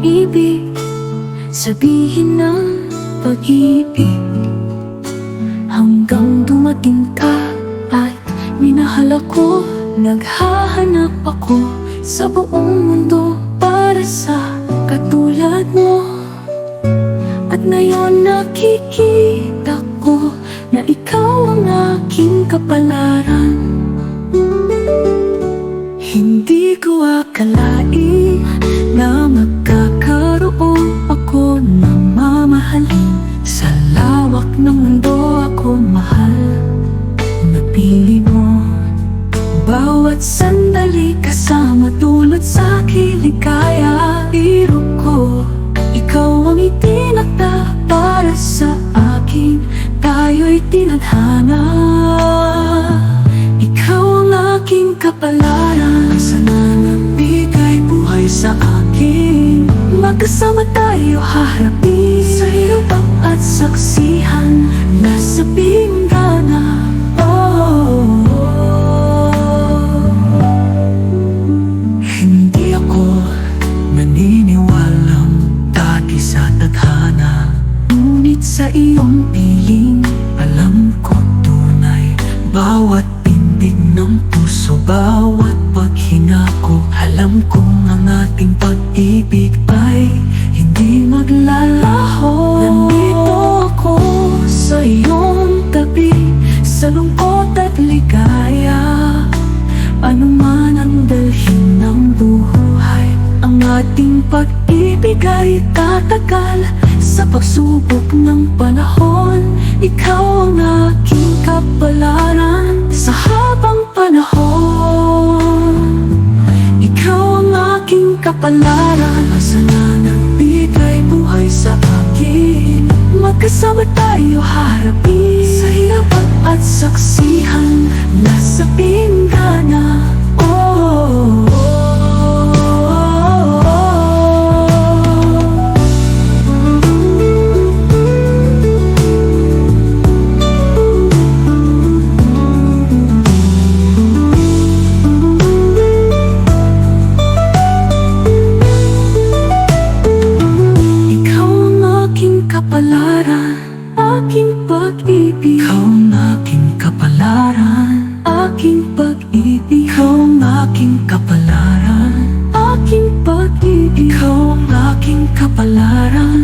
ibig, sabihin ng pag-ibig. Hanggang dumating ka at minahal ako, naghahanap ako sa buong mundo para sa katulad mo. At ngayon nakikita ko na ikaw ang aking kapalaran. Hindi ko akalain na magkakaroon ako ng mamahalin. Sa lawak ng mundo ako mahal. Napili mo bawat sandali kasama, dulot sa kiligaya. Biro ko, ikaw ang itinakda para sa akin. Tayo'y tinadhana. Ikaw ang aking kapalaran. Ang sana nagbigay buhay sa akin. Magkasama tayo harapin sa hirap at saksihan. Nasa pinggana. Hindi ako naniniwalang dati sa tadhana, ngunit sa iyong piling alam ko tunay. Bawat pindig ng puso, bawat paghinga ko, alam kong ang ating pag-ibig ay hindi maglalaho. Nandito ako sa iyong tabi, sa lungkot at ligaya. Ano man ang dalhin ng buhay, ang ating pag-ibig ay tatagal. Sa pagsubok ng panahon, ikaw ang aking kapalaran. Sa habang panahon, ikaw ang aking kapalaran. Ang sana nagbigay buhay sa akin. Magkasama tayo harapin sa hirap at saksihan. Nasa pinggana. Kapalaran, aking pag-ibig. Ikaw ang aking kapalaran, aking pag-ibig. Ikaw ang aking kapalaran, aking pag-ibig. Ikaw ang aking kapalaran.